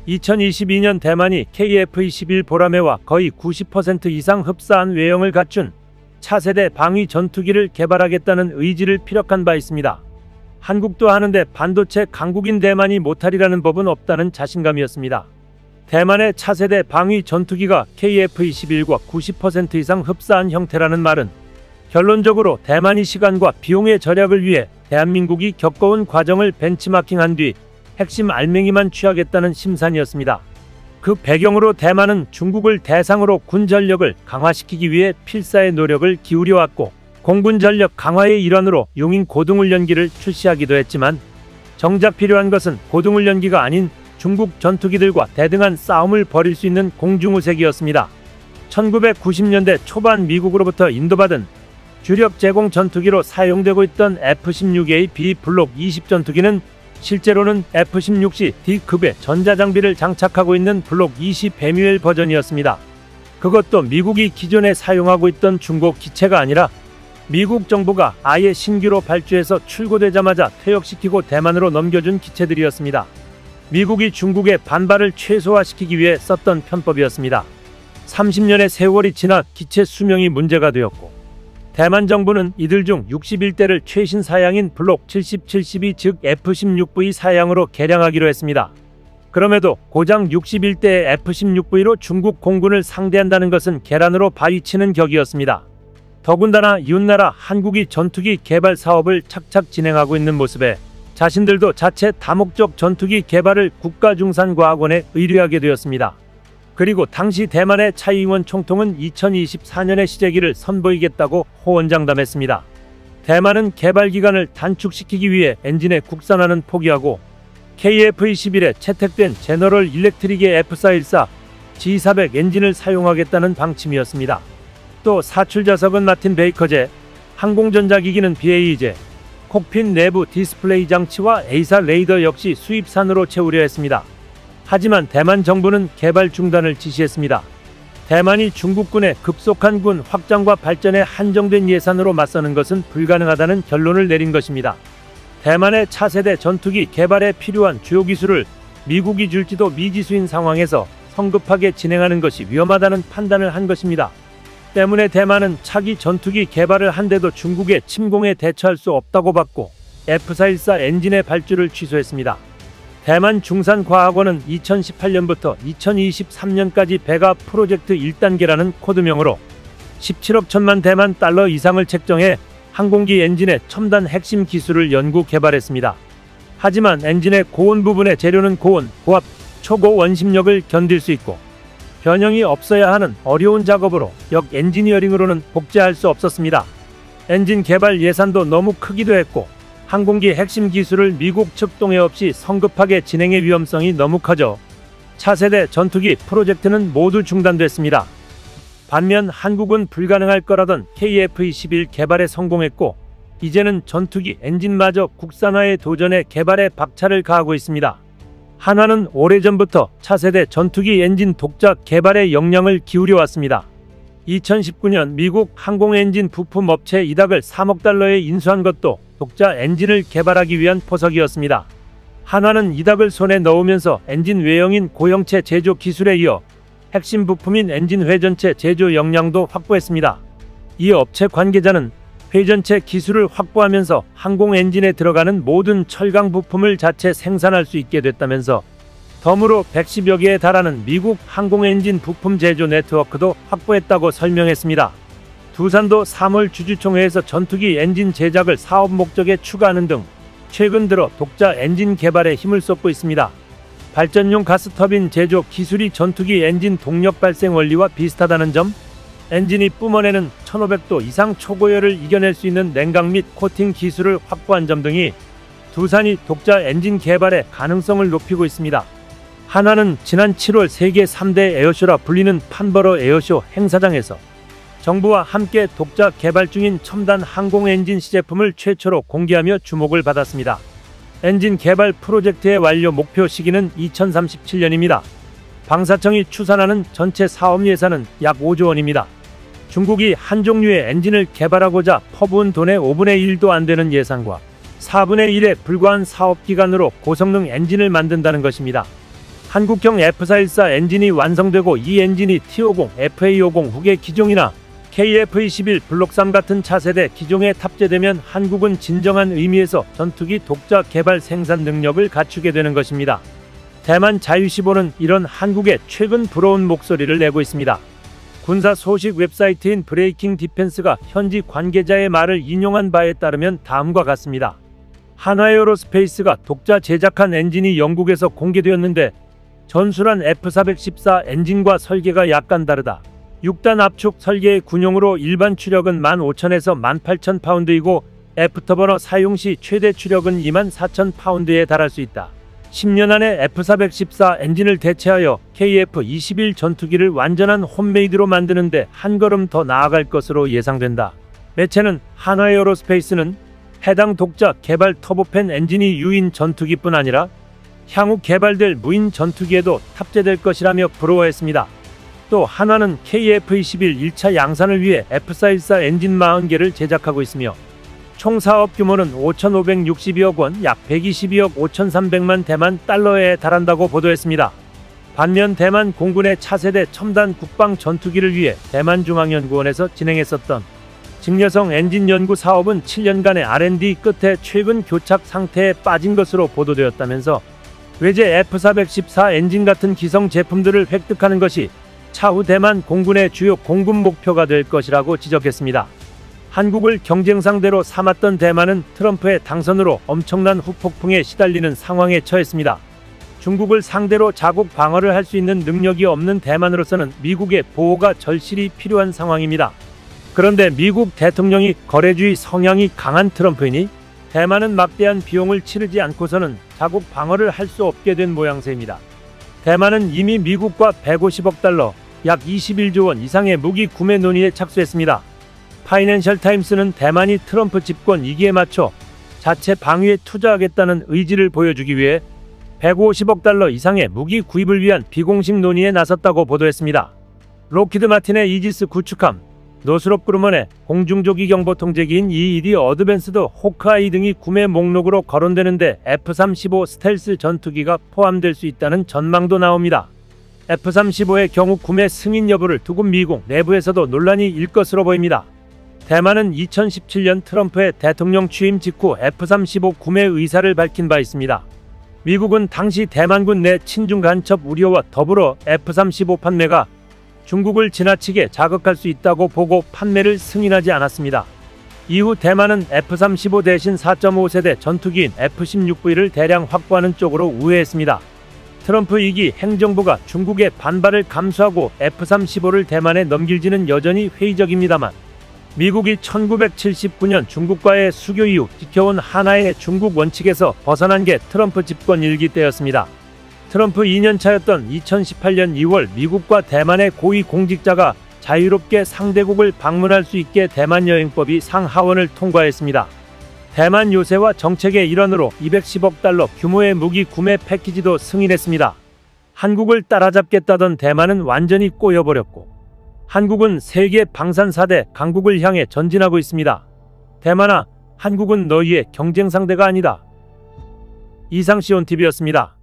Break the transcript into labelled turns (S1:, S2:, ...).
S1: 2022년 대만이 KF-21 보라매와 거의 90% 이상 흡사한 외형을 갖춘 차세대 방위 전투기를 개발하겠다는 의지를 피력한 바 있습니다. 한국도 하는데 반도체 강국인 대만이 못하리라는 법은 없다는 자신감이었습니다. 대만의 차세대 방위 전투기가 KF-21과 90% 이상 흡사한 형태라는 말은 결론적으로 대만이 시간과 비용의 절약을 위해 대한민국이 겪어온 과정을 벤치마킹한 뒤 핵심 알맹이만 취하겠다는 심산이었습니다. 그 배경으로 대만은 중국을 대상으로 군 전력을 강화시키기 위해 필사의 노력을 기울여왔고 공군 전력 강화의 일환으로 용인 고등훈련기를 출시하기도 했지만 정작 필요한 것은 고등훈련기가 아닌 중국 전투기들과 대등한 싸움을 벌일 수 있는 공중우색이었습니다. 1990년대 초반 미국으로부터 인도받은 주력 제공 전투기로 사용되고 있던 F-16A/B 블록 20 전투기는 실제로는 F-16C D급의 전자장비를 장착하고 있는 블록 20 배뮤엘 버전이었습니다. 그것도 미국이 기존에 사용하고 있던 중고 기체가 아니라 미국 정부가 아예 신규로 발주해서 출고되자마자 퇴역시키고 대만으로 넘겨준 기체들이었습니다. 미국이 중국의 반발을 최소화시키기 위해 썼던 편법이었습니다. 30년의 세월이 지나 기체 수명이 문제가 되었고 대만 정부는 이들 중 61대를 최신 사양인 블록 70-72 즉 F-16V 사양으로 개량하기로 했습니다. 그럼에도 고장 61대의 F-16V로 중국 공군을 상대한다는 것은 계란으로 바위치는 격이었습니다. 더군다나 이웃나라 한국이 전투기 개발 사업을 착착 진행하고 있는 모습에 자신들도 자체 다목적 전투기 개발을 국가중산과학원에 의뢰하게 되었습니다. 그리고 당시 대만의 차이잉원 총통은 2024년의 시제기를 선보이겠다고 호언장담했습니다. 대만은 개발 기간을 단축시키기 위해 엔진의 국산화는 포기하고 KF-21에 채택된 제너럴 일렉트릭의 F414, G400 엔진을 사용하겠다는 방침이었습니다. 또 사출자석은 마틴 베이커제, 항공전자기기는 BAE제, 콕핏 내부 디스플레이 장치와 A사 레이더 역시 수입산으로 채우려 했습니다. 하지만 대만 정부는 개발 중단을 지시했습니다. 대만이 중국군의 급속한 군 확장과 발전에 한정된 예산으로 맞서는 것은 불가능하다는 결론을 내린 것입니다. 대만의 차세대 전투기 개발에 필요한 주요 기술을 미국이 줄지도 미지수인 상황에서 성급하게 진행하는 것이 위험하다는 판단을 한 것입니다. 때문에 대만은 차기 전투기 개발을 한데도 중국의 침공에 대처할 수 없다고 봤고 F414 엔진의 발주를 취소했습니다. 대만 중산과학원은 2018년부터 2023년까지 베가 프로젝트 1단계라는 코드명으로 17억 1천만 대만 달러 이상을 책정해 항공기 엔진의 첨단 핵심 기술을 연구 개발했습니다. 하지만 엔진의 고온 부분의 재료는 고온, 고압, 초고 원심력을 견딜 수 있고 변형이 없어야 하는 어려운 작업으로 역 엔지니어링으로는 복제할 수 없었습니다. 엔진 개발 예산도 너무 크기도 했고 항공기 핵심 기술을 미국 측 동의 없이 성급하게 진행의 위험성이 너무 커져 차세대 전투기 프로젝트는 모두 중단됐습니다. 반면 한국은 불가능할 거라던 KF-21 개발에 성공했고 이제는 전투기 엔진마저 국산화의 도전에 개발에 박차를 가하고 있습니다. 한화는 오래전부터 차세대 전투기 엔진 독자 개발에 역량을 기울여왔습니다. 2019년 미국 항공엔진 부품 업체 이닥을 3억 달러에 인수한 것도 독자 엔진을 개발하기 위한 포석이었습니다. 한화는 이닥을 손에 넣으면서 엔진 외형인 고형체 제조 기술에 이어 핵심 부품인 엔진 회전체 제조 역량도 확보했습니다. 이 업체 관계자는 회전체 기술을 확보하면서 항공 엔진에 들어가는 모든 철강 부품을 자체 생산할 수 있게 됐다면서 덤으로 110여 개에 달하는 미국 항공 엔진 부품 제조 네트워크도 확보했다고 설명했습니다. 두산도 3월 주주총회에서 전투기 엔진 제작을 사업 목적에 추가하는 등 최근 들어 독자 엔진 개발에 힘을 쏟고 있습니다. 발전용 가스터빈 제조 기술이 전투기 엔진 동력 발생 원리와 비슷하다는 점, 엔진이 뿜어내는 1500도 이상 초고열을 이겨낼 수 있는 냉각 및 코팅 기술을 확보한 점 등이 두산이 독자 엔진 개발의 가능성을 높이고 있습니다. 한화는 지난 7월 세계 3대 에어쇼라 불리는 판버러 에어쇼 행사장에서 정부와 함께 독자 개발 중인 첨단 항공 엔진 시제품을 최초로 공개하며 주목을 받았습니다. 엔진 개발 프로젝트의 완료 목표 시기는 2037년입니다. 방사청이 추산하는 전체 사업 예산은 약 5조 원입니다. 중국이 한 종류의 엔진을 개발하고자 퍼부은 돈의 5분의 1도 안 되는 예산과 4분의 1에 불과한 사업 기간으로 고성능 엔진을 만든다는 것입니다. 한국형 F414 엔진이 완성되고 이 엔진이 T50, FA50 후계 기종이나 KF21 블록3 같은 차세대 기종에 탑재되면 한국은 진정한 의미에서 전투기 독자 개발 생산 능력을 갖추게 되는 것입니다. 대만 자유시보는 이런 한국의 최근 부러운 목소리를 내고 있습니다. 군사 소식 웹사이트인 브레이킹 디펜스가 현지 관계자의 말을 인용한 바에 따르면 다음과 같습니다. 한화에어로스페이스가 독자 제작한 엔진이 영국에서 공개되었는데 전술한 F414 엔진과 설계가 약간 다르다. 6단 압축 설계의 군용으로 일반 추력은 15,000에서 18,000파운드이고 애프터버너 사용 시 최대 추력은 24,000파운드에 달할 수 있다. 10년 안에 F414 엔진을 대체하여 KF21 전투기를 완전한 홈메이드로 만드는데 한 걸음 더 나아갈 것으로 예상된다. 매체는 한화에어로스페이스는 해당 독자 개발 터보팬 엔진이 유인 전투기뿐 아니라 향후 개발될 무인 전투기에도 탑재될 것이라며 부러워했습니다. 또 한화는 KF21 1차 양산을 위해 F414 엔진 40개를 제작하고 있으며 총 사업 규모는 5,562억 원, 약 122억 5,300만 대만 달러에 달한다고 보도했습니다. 반면 대만 공군의 차세대 첨단 국방 전투기를 위해 대만중앙연구원에서 진행했었던 직녀성 엔진 연구 사업은 7년간의 R&D 끝에 최근 교착 상태에 빠진 것으로 보도되었다면서 외제 F414 엔진 같은 기성 제품들을 획득하는 것이 차후 대만 공군의 주요 공급 목표가 될 것이라고 지적했습니다. 한국을 경쟁 상대로 삼았던 대만은 트럼프의 당선으로 엄청난 후폭풍에 시달리는 상황에 처했습니다. 중국을 상대로 자국 방어를 할 수 있는 능력이 없는 대만으로서는 미국의 보호가 절실히 필요한 상황입니다. 그런데 미국 대통령이 거래주의 성향이 강한 트럼프이니 대만은 막대한 비용을 치르지 않고서는 자국 방어를 할 수 없게 된 모양새입니다. 대만은 이미 미국과 150억 달러, 약 21조 원 이상의 무기 구매 논의에 착수했습니다. 파이낸셜 타임스는 대만이 트럼프 집권 2기에 맞춰 자체 방위에 투자하겠다는 의지를 보여주기 위해 150억 달러 이상의 무기 구입을 위한 비공식 논의에 나섰다고 보도했습니다. 록히드 마틴의 이지스 구축함, 노스롭 그루먼의 공중조기 경보 통제기인 E-2D 어드밴스드 호크아이 등이 구매 목록으로 거론되는데 F-35 스텔스 전투기가 포함될 수 있다는 전망도 나옵니다. F-35의 경우 구매 승인 여부를 두고 미국 내부에서도 논란이 일 것으로 보입니다. 대만은 2017년 트럼프의 대통령 취임 직후 F-35 구매 의사를 밝힌 바 있습니다. 미국은 당시 대만군 내 친중 간첩 우려와 더불어 F-35 판매가 중국을 지나치게 자극할 수 있다고 보고 판매를 승인하지 않았습니다. 이후 대만은 F-35 대신 4.5세대 전투기인 F-16V를 대량 확보하는 쪽으로 우회했습니다. 트럼프 2기 행정부가 중국의 반발을 감수하고 F-35를 대만에 넘길지는 여전히 회의적입니다만 미국이 1979년 중국과의 수교 이후 지켜온 하나의 중국 원칙에서 벗어난 게 트럼프 집권 1기 때였습니다. 트럼프 2년차였던 2018년 2월 미국과 대만의 고위 공직자가 자유롭게 상대국을 방문할 수 있게 대만 여행법이 상하원을 통과했습니다. 대만 요새와 정책의 일환으로 210억 달러 규모의 무기 구매 패키지도 승인했습니다. 한국을 따라잡겠다던 대만은 완전히 꼬여버렸고 한국은 세계 방산 4대 강국을 향해 전진하고 있습니다. 대만아, 한국은 너희의 경쟁 상대가 아니다. 이상 시온TV였습니다.